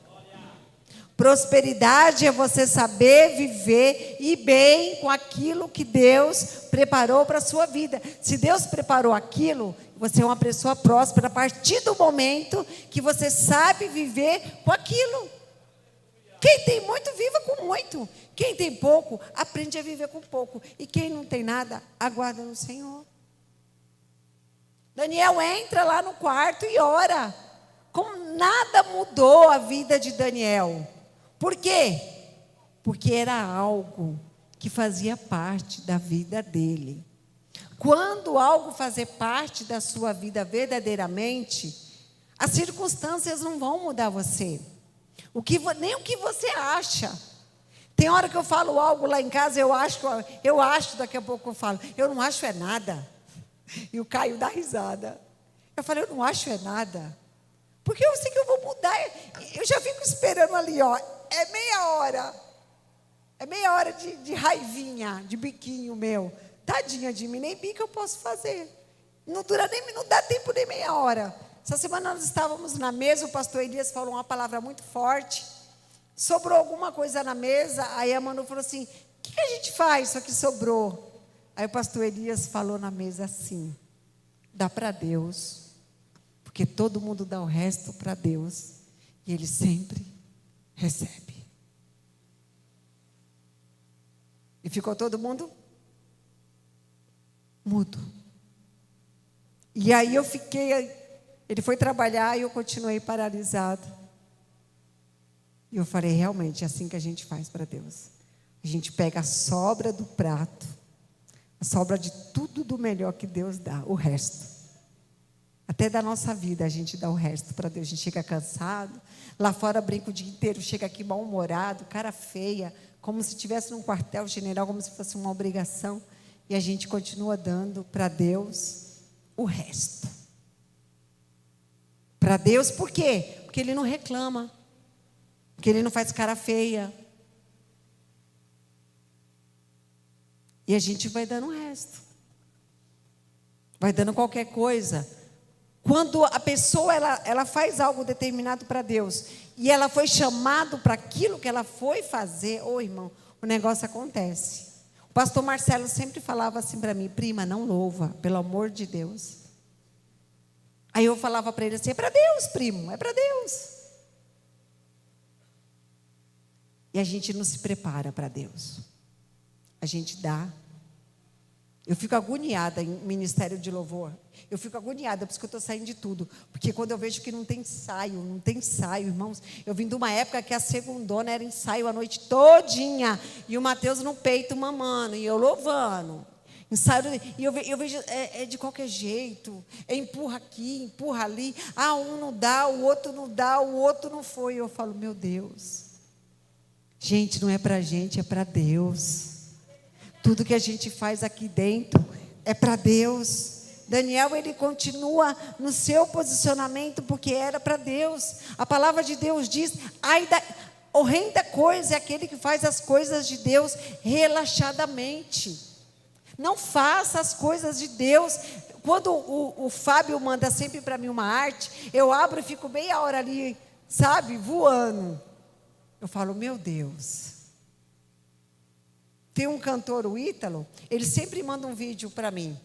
Prosperidade é você saber viver e bem com aquilo que Deus preparou para a sua vida. Se Deus preparou aquilo, você é uma pessoa próspera a partir do momento que você sabe viver com aquilo. Quem tem muito, viva com muito. Quem tem pouco, aprende a viver com pouco. E quem não tem nada, aguarda no Senhor. Daniel entra lá no quarto e ora. Como nada mudou a vida de Daniel. Por quê? Porque era algo que fazia parte da vida dele. Quando algo fazer parte da sua vida verdadeiramente, as circunstâncias não vão mudar você. Nem o que você acha. Tem hora que eu falo algo lá em casa, eu acho, daqui a pouco eu falo, eu não acho é nada. E o Caio dá risada. Eu falei, eu não acho é nada. Porque eu sei que eu vou mudar. Eu já fico esperando ali, é meia hora. É meia hora de raivinha, de biquinho meu. Tadinha de mim, nem bico eu posso fazer. Não dá tempo nem meia hora. Essa semana nós estávamos na mesa, o pastor Elias falou uma palavra muito forte. Sobrou alguma coisa na mesa, aí a Manu falou assim, o que a gente faz? Isso aqui sobrou. Aí o pastor Elias falou na mesa assim, dá para Deus, porque todo mundo dá o resto para Deus, e Ele sempre recebe. E ficou todo mundo mudo. E aí eu fiquei... Ele foi trabalhar e eu continuei paralisado. E eu falei, realmente, é assim que a gente faz para Deus. A gente pega a sobra do prato, a sobra de tudo do melhor que Deus dá, o resto. Até da nossa vida a gente dá o resto para Deus. A gente chega cansado, lá fora brinca o dia inteiro, chega aqui mal-humorado, cara feia, como se estivesse num quartel-general, como se fosse uma obrigação. E a gente continua dando para Deus o resto. Para Deus, por quê? Porque Ele não reclama. Porque Ele não faz cara feia. E a gente vai dando o resto. Vai dando qualquer coisa. Quando a pessoa ela faz algo determinado para Deus, e ela foi chamada para aquilo que ela foi fazer, irmão, o negócio acontece. O pastor Marcelo sempre falava assim para mim, prima, não louva, pelo amor de Deus. Aí eu falava para ele assim, é para Deus, primo, é para Deus. E a gente não se prepara para Deus. A gente dá. Eu fico agoniada em ministério de louvor. Eu fico agoniada, por isso que eu estou saindo de tudo. Porque quando eu vejo que não tem ensaio, irmãos. Eu vim de uma época que a segundona era ensaio a noite todinha. E o Mateus no peito mamando, e eu louvando. Ensaio, e eu vejo, de qualquer jeito. Empurra aqui, empurra ali. Um não dá, o outro não dá, o outro não foi. Eu falo, meu Deus. Gente, não é para a gente, é para Deus. Tudo que a gente faz aqui dentro é para Deus. Daniel, ele continua no seu posicionamento porque era para Deus. A palavra de Deus diz, horrenda coisa é aquele que faz as coisas de Deus relaxadamente. Não faça as coisas de Deus. Quando o Fábio manda sempre para mim uma arte, eu abro e fico meia hora ali, sabe, voando. Eu falo, meu Deus. Tem um cantor, o Ítalo, ele sempre manda um vídeo para mim.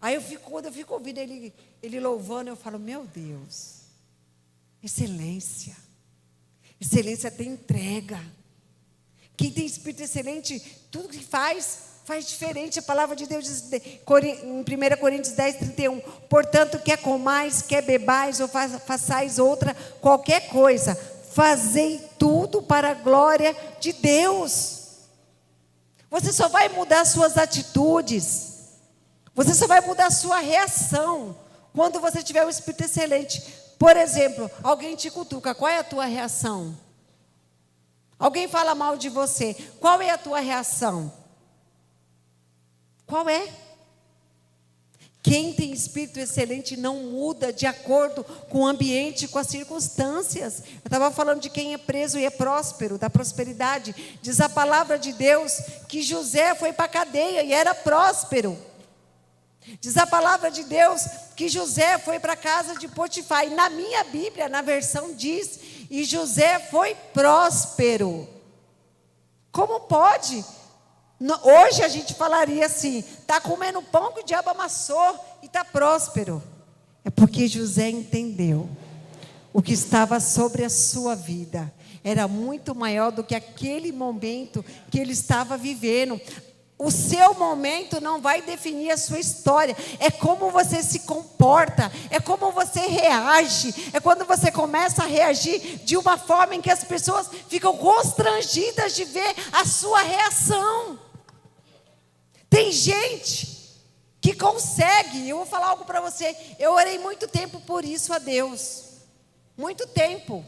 Aí quando eu fico ouvindo ele louvando, eu falo, meu Deus, excelência. Excelência tem entrega. Quem tem espírito excelente, tudo que faz diferente. A palavra de Deus diz em 1 Coríntios 10, 31. Portanto, quer comais, quer bebais, ou façais outra, qualquer coisa, fazei tudo para a glória de Deus. Você só vai mudar suas atitudes, você só vai mudar sua reação, quando você tiver um espírito excelente. Por exemplo, alguém te cutuca, qual é a tua reação? Alguém fala mal de você, qual é a tua reação? Qual é? Quem tem espírito excelente não muda de acordo com o ambiente, com as circunstâncias. Eu estava falando de quem é preso e é próspero, da prosperidade. Diz a palavra de Deus que José foi para a cadeia e era próspero. Diz a palavra de Deus que José foi para a casa de Potifar. E na minha Bíblia, na versão diz, e José foi próspero. Como pode? Hoje a gente falaria assim, está comendo pão que o diabo amassou e está próspero. É porque José entendeu o que estava sobre a sua vida era muito maior do que aquele momento que ele estava vivendo. O seu momento não vai definir a sua história. É como você se comporta, é como você reage. É quando você começa a reagir de uma forma em que as pessoas ficam constrangidas de ver a sua reação. Tem gente que consegue. Eu vou falar algo para você. Eu orei muito tempo por isso a Deus. Muito tempo.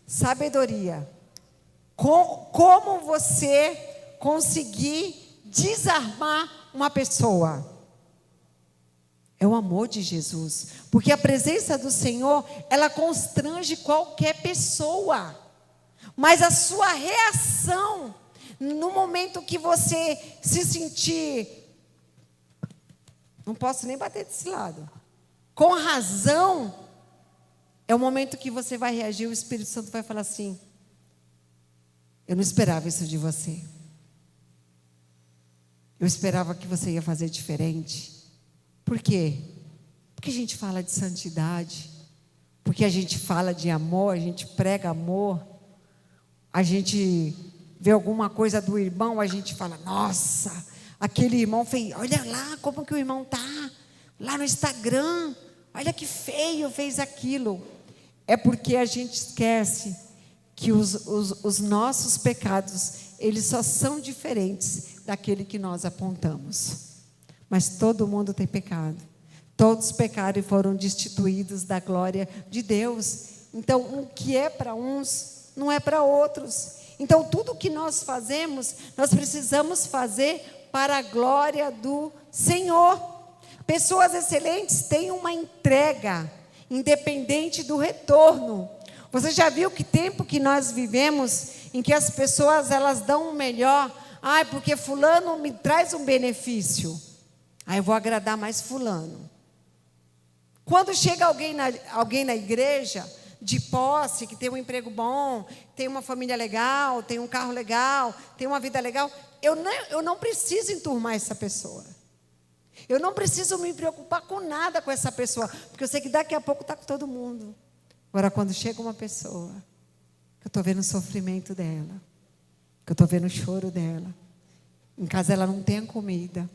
Sabedoria. Como você conseguir desarmar uma pessoa? É o amor de Jesus. Porque a presença do Senhor, ela constrange qualquer pessoa. Mas a sua reação, no momento que você se sentir, não posso nem bater desse lado, com razão, é o momento que você vai reagir. O Espírito Santo vai falar assim: eu não esperava isso de você. Eu esperava que você ia fazer diferente. Por quê? Porque a gente fala de santidade, porque a gente fala de amor, a gente prega amor, a gente vê alguma coisa do irmão, a gente fala: nossa, aquele irmão fez, olha lá como que o irmão está, lá no Instagram, olha que feio fez aquilo. É porque a gente esquece que os nossos pecados, eles só são diferentes daquele que nós apontamos. Mas todo mundo tem pecado. Todos pecaram e foram destituídos da glória de Deus. Então, o que é para uns, não é para outros. Então, tudo que nós fazemos, nós precisamos fazer para a glória do Senhor. Pessoas excelentes têm uma entrega, independente do retorno. Você já viu que tempo que nós vivemos, em que as pessoas, elas dão o melhor? Porque fulano me traz um benefício, eu vou agradar mais fulano. Quando chega alguém na igreja, de posse, que tem um emprego bom, tem uma família legal, tem um carro legal, tem uma vida legal, eu não preciso enturmar essa pessoa. Eu não preciso me preocupar com nada com essa pessoa, porque eu sei que daqui a pouco está com todo mundo. Agora, quando chega uma pessoa, que eu estou vendo o sofrimento dela, que eu estou vendo o choro dela, em casa ela não tem a comida,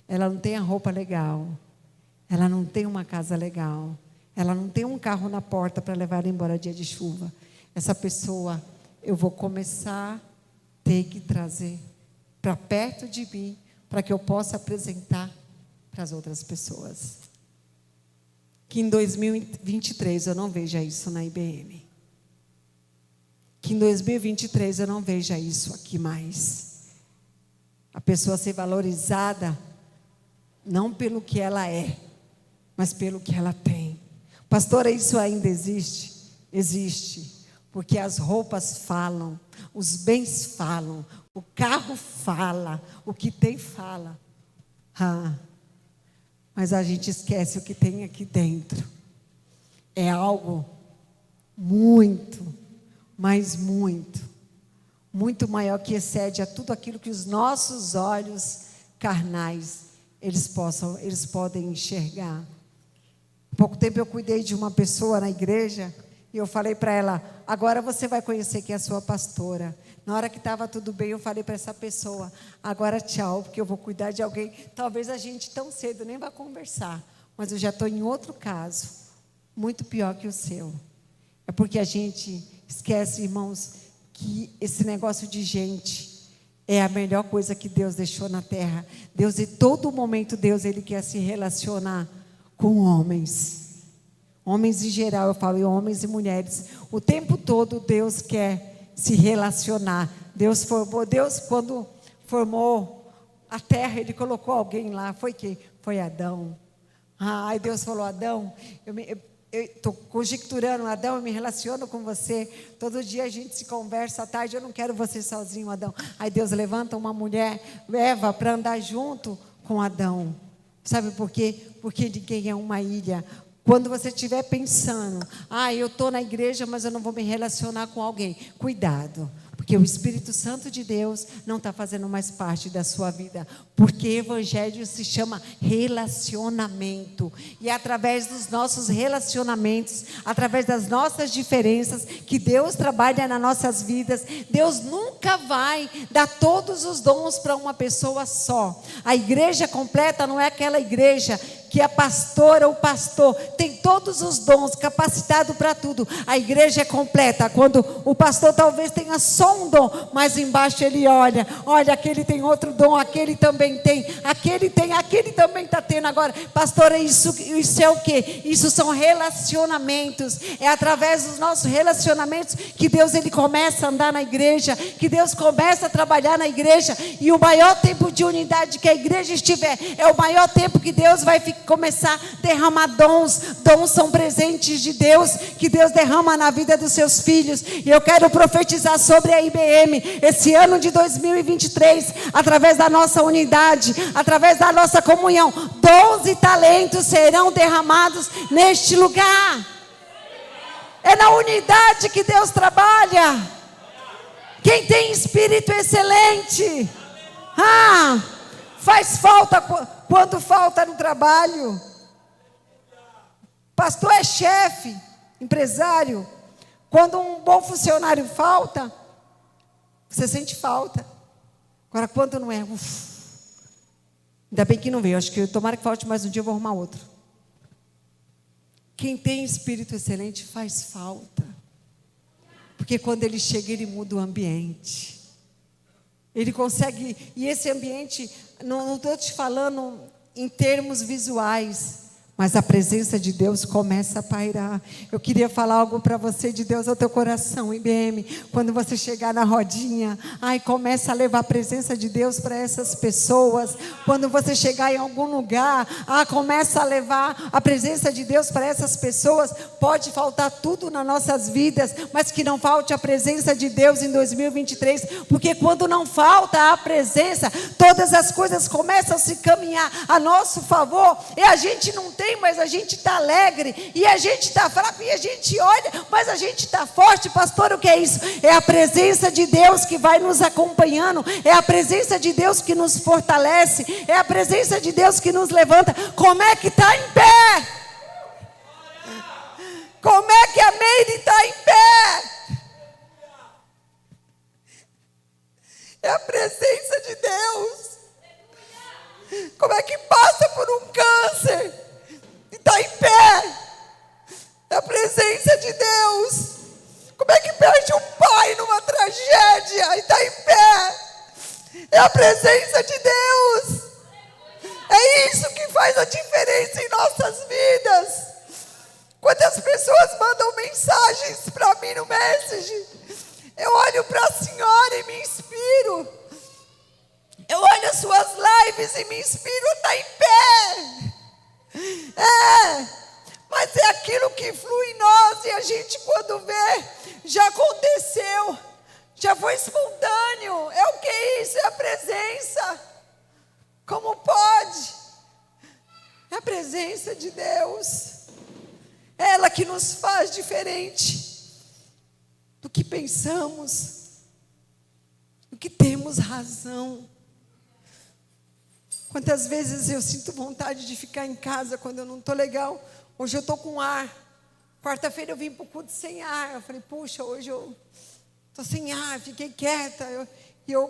ela não tem a roupa legal, ela não tem uma casa legal, ela não tem um carro na porta para levar ela embora dia de chuva. Essa pessoa, eu vou começar a ter que trazer para perto de mim, para que eu possa apresentar para as outras pessoas. Que em 2023 eu não veja isso na IBM. Que em 2023 eu não veja isso aqui mais. A pessoa ser valorizada, não pelo que ela é, mas pelo que ela tem. Pastora, isso ainda existe? Existe. Porque as roupas falam, os bens falam, o carro fala, o que tem fala. Mas a gente esquece o que tem aqui dentro. É algo muito, mas muito maior, que excede a tudo aquilo que os nossos olhos carnais, eles podem enxergar. Há pouco tempo eu cuidei de uma pessoa na igreja, E eu falei para ela, agora você vai conhecer quem é a sua pastora. Na hora que estava tudo bem, eu falei para essa pessoa, agora tchau, porque eu vou cuidar de alguém. Talvez a gente tão cedo nem vá conversar, mas eu já estou em outro caso, muito pior que o seu. É porque a gente esquece, irmãos, que esse negócio de gente é a melhor coisa que Deus deixou na terra. Deus, em todo momento, Deus, Ele quer se relacionar com homens. Homens em geral, eu falo, e homens e mulheres. O tempo todo Deus quer se relacionar. Deus, quando formou a terra, Ele colocou alguém lá. Foi quem? Foi Adão. Aí Deus falou, Adão, eu estou conjecturando, Adão, eu me relaciono com você. Todo dia a gente se conversa à tarde, eu não quero você sozinho, Adão. Aí Deus levanta uma mulher, Eva, para andar junto com Adão. Sabe por quê? Porque ninguém é uma ilha. Quando você estiver pensando, eu estou na igreja, mas eu não vou me relacionar com alguém. Cuidado, porque o Espírito Santo de Deus não está fazendo mais parte da sua vida. Porque evangelho se chama relacionamento. E é através dos nossos relacionamentos, através das nossas diferenças, que Deus trabalha nas nossas vidas. Deus nunca vai dar todos os dons para uma pessoa só. A igreja completa não é aquela igreja que a pastora ou o pastor tem todos os dons, capacitado para tudo. A igreja é completa, quando o pastor talvez tenha só um dom, mas embaixo ele olha, aquele tem outro dom, aquele também tem, aquele também está tendo. Agora, pastora, isso é o quê? Isso são relacionamentos. É através dos nossos relacionamentos que Deus, Ele começa a andar na igreja, que Deus começa a trabalhar na igreja. E o maior tempo de unidade que a igreja estiver, é o maior tempo que Deus vai começar a derramar dons. Dons são presentes de Deus, que Deus derrama na vida dos seus filhos. E eu quero profetizar sobre a IBM, esse ano de 2023, através da nossa unidade, através da nossa comunhão, dons e talentos serão derramados neste lugar. É na unidade que Deus trabalha. Quem tem espírito excelente, faz falta quando falta no trabalho. Pastor é chefe, empresário. Quando um bom funcionário falta, você sente falta. Agora, quando não é, ainda bem que não veio. Acho que tomara que falte mais um dia, eu vou arrumar outro. Quem tem espírito excelente faz falta. Porque quando ele chega, ele muda o ambiente. Ele consegue, e esse ambiente, não estou te falando em termos visuais, mas a presença de Deus começa a pairar. Eu queria falar algo para você de Deus ao teu coração, IBM. Quando você chegar na rodinha, começa a levar a presença de Deus para essas pessoas. Quando você chegar em algum lugar, começa a levar a presença de Deus para essas pessoas. Pode faltar tudo nas nossas vidas, mas que não falte a presença de Deus em 2023, porque quando não falta a presença, todas as coisas começam a se caminhar a nosso favor, e a gente não tem, mas a gente está alegre, e a gente está fraco, e a gente olha, mas a gente está forte. Pastor, o que é isso? É a presença de Deus que vai nos acompanhando, é a presença de Deus que nos fortalece, é a presença de Deus que nos levanta. Como é que está em pé? Como é que a Meire está em pé? É a presença de Deus. Como é que passa por um câncer e está em pé? É a presença de Deus. Como é que perde um pai numa tragédia e está em pé? É a presença de Deus. É isso que faz a diferença em nossas vidas. Quantas pessoas mandam mensagens para mim no Message, eu olho para a senhora e me inspiro. Eu olho as suas lives e me inspiro, está em pé. Mas é aquilo que flui em nós, e a gente, quando vê, já aconteceu, já foi espontâneo. É o que é isso? É a presença. Como pode? É a presença de Deus. É ela que nos faz diferente do que pensamos, do que temos razão. Quantas vezes eu sinto vontade de ficar em casa quando eu não estou legal. Hoje eu estou com ar. Quarta-feira eu vim para o culto sem ar. Eu falei, puxa, hoje eu estou sem ar, fiquei quieta. Eu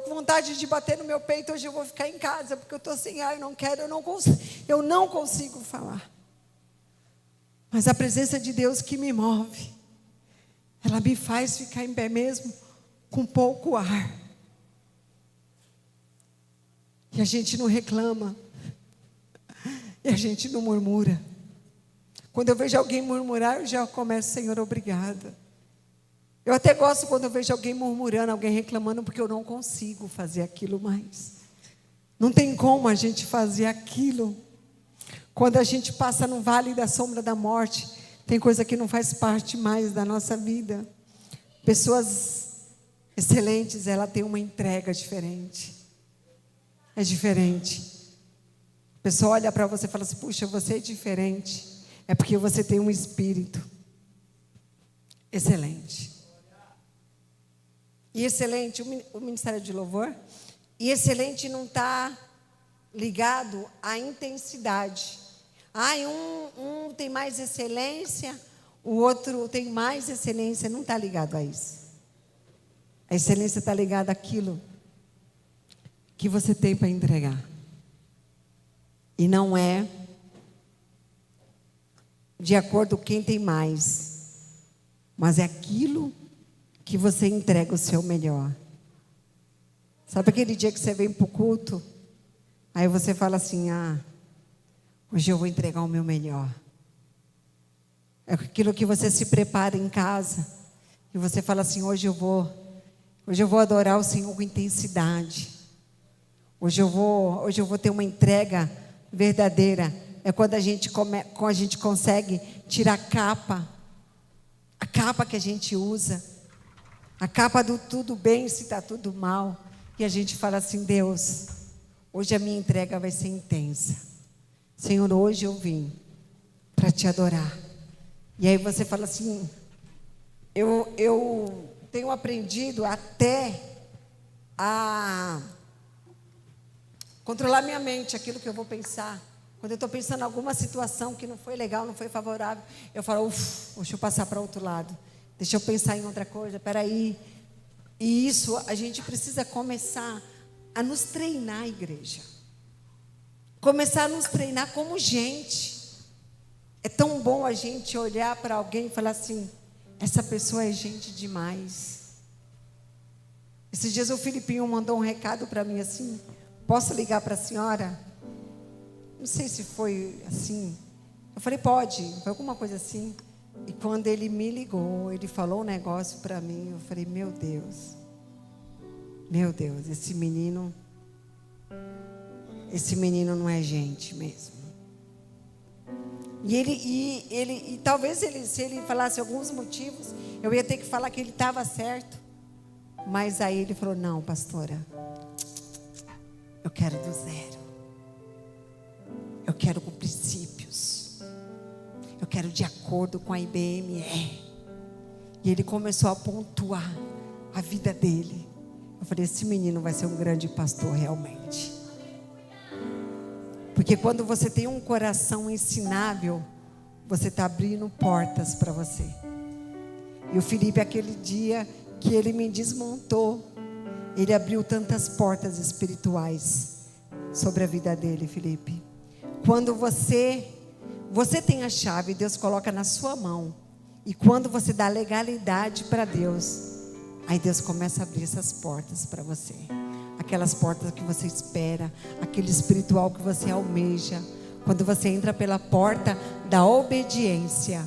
com vontade de bater no meu peito, hoje eu vou ficar em casa, porque eu estou sem ar, eu não consigo falar. Mas a presença de Deus que me move, ela me faz ficar em pé mesmo, com pouco ar. E a gente não reclama, e a gente não murmura. Quando eu vejo alguém murmurar, eu já começo, Senhor, obrigada. Eu até gosto quando eu vejo alguém murmurando, alguém reclamando, porque eu não consigo fazer aquilo mais. Não tem como a gente fazer aquilo. Quando a gente passa no vale da sombra da morte, tem coisa que não faz parte mais da nossa vida. Pessoas excelentes, ela tem uma entrega diferente. É diferente. A pessoa olha para você e fala assim, puxa, você é diferente. É porque você tem um espírito excelente. E excelente, o Ministério de Louvor, e excelente não está ligado à intensidade. Um tem mais excelência, o outro tem mais excelência, não está ligado a isso. A excelência está ligada àquilo que você tem para entregar. E não é de acordo com quem tem mais, mas é aquilo que você entrega o seu melhor. Sabe aquele dia que você vem para o culto, aí você fala assim, hoje eu vou entregar o meu melhor. É aquilo que você se prepara em casa, e você fala assim, hoje eu vou adorar o Senhor com intensidade. Hoje eu vou ter uma entrega verdadeira. É quando a gente consegue tirar a capa que a gente usa, a capa do tudo bem se está tudo mal, e a gente fala assim, Deus, hoje a minha entrega vai ser intensa. Senhor, hoje eu vim para te adorar. E aí você fala assim, eu tenho aprendido até a controlar minha mente, aquilo que eu vou pensar. Quando eu estou pensando em alguma situação que não foi legal, não foi favorável, eu falo, deixa eu passar para outro lado. Deixa eu pensar em outra coisa, peraí. E isso, a gente precisa começar a nos treinar, igreja. Começar a nos treinar como gente. É tão bom a gente olhar para alguém e falar assim, essa pessoa é gente demais. Esses dias o Filipinho mandou um recado para mim assim, posso ligar para a senhora? Não sei se foi assim. Eu falei, pode, foi alguma coisa assim. E quando ele me ligou, ele falou um negócio para mim, eu falei, meu Deus, esse menino não é gente mesmo. E talvez se ele falasse alguns motivos, eu ia ter que falar que ele estava certo. Mas aí ele falou, não, pastora, eu quero do zero. Eu quero com princípios. Eu quero de acordo com a IBME. E ele começou a pontuar a vida dele. Eu falei, esse menino vai ser um grande pastor realmente. Porque quando você tem um coração ensinável, você está abrindo portas para você. E o Felipe, aquele dia que ele me desmontou, ele abriu tantas portas espirituais sobre a vida dele, Felipe. Quando você tem a chave, Deus coloca na sua mão. E quando você dá legalidade para Deus, aí Deus começa a abrir essas portas para você. Aquelas portas que você espera, aquele espiritual que você almeja. Quando você entra pela porta da obediência,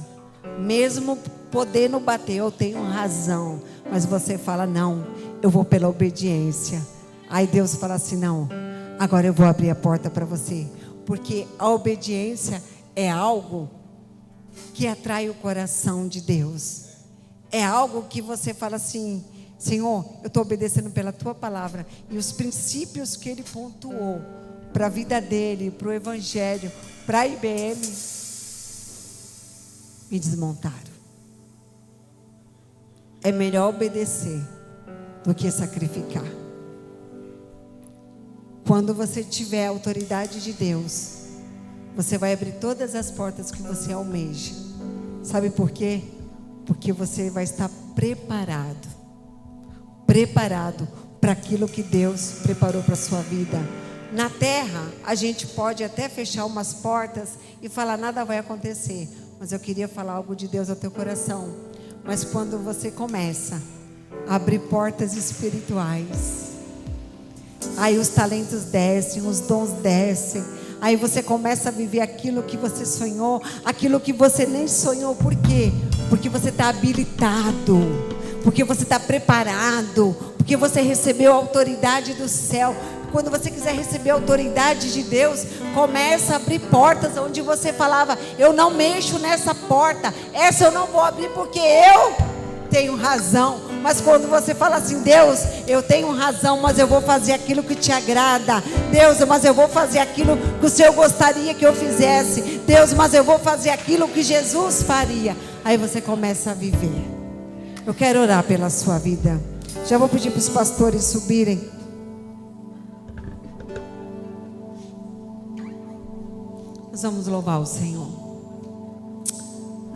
mesmo podendo bater, eu tenho razão, mas você fala, não, eu vou pela obediência. Aí Deus fala assim, não, agora eu vou abrir a porta para você. Porque a obediência é algo que atrai o coração de Deus. É algo que você fala assim, Senhor, eu estou obedecendo pela tua palavra. E os princípios que ele pontuou para a vida dele, para o evangelho, para a IBM, me desmontaram. É melhor obedecer do que sacrificar. Quando você tiver a autoridade de Deus, você vai abrir todas as portas que você almeja. Sabe por quê? Porque você vai estar preparado para aquilo que Deus preparou para a sua vida. Na terra, a gente pode até fechar umas portas e falar, nada vai acontecer. Mas eu queria falar algo de Deus ao teu coração. Mas quando você começa a abrir portas espirituais, aí os talentos descem, os dons descem. Aí você começa a viver aquilo que você sonhou, aquilo que você nem sonhou. Por quê? Porque você está habilitado, porque você está preparado, porque você recebeu a autoridade do céu. Quando você quiser receber a autoridade de Deus, começa a abrir portas onde você falava, eu não mexo nessa porta, essa eu não vou abrir porque eu tenho razão. Mas quando você fala assim, Deus, eu tenho razão, mas eu vou fazer aquilo que te agrada. Deus, mas eu vou fazer aquilo que o Senhor gostaria que eu fizesse. Deus, mas eu vou fazer aquilo que Jesus faria. Aí você começa a viver. Eu quero orar pela sua vida. Já vou pedir para os pastores subirem. Nós vamos louvar o Senhor.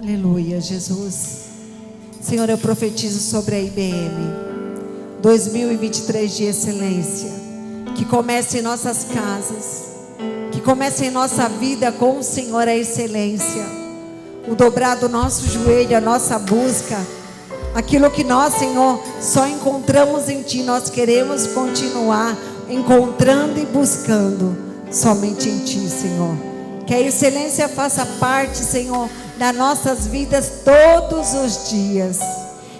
Aleluia, Jesus. Senhor, eu profetizo sobre a IBM 2023 de excelência. Que comece em nossas casas, que comece em nossa vida com o Senhor a excelência. O dobrar do nosso joelho, a nossa busca, aquilo que nós, Senhor, só encontramos em Ti. Nós queremos continuar encontrando e buscando somente em Ti, Senhor. Que a excelência faça parte, Senhor, das nossas vidas todos os dias.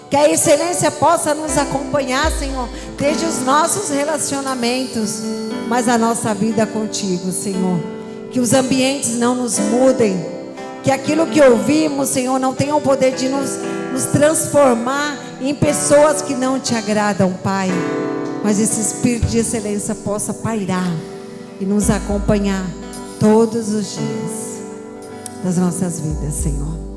Que a excelência possa nos acompanhar, Senhor, desde os nossos relacionamentos, mas a nossa vida contigo, Senhor. Que os ambientes não nos mudem. Que aquilo que ouvimos, Senhor, não tenha o poder de nos transformar em pessoas que não te agradam, Pai. Mas esse espírito de excelência possa pairar e nos acompanhar todos os dias das nossas vidas, Senhor.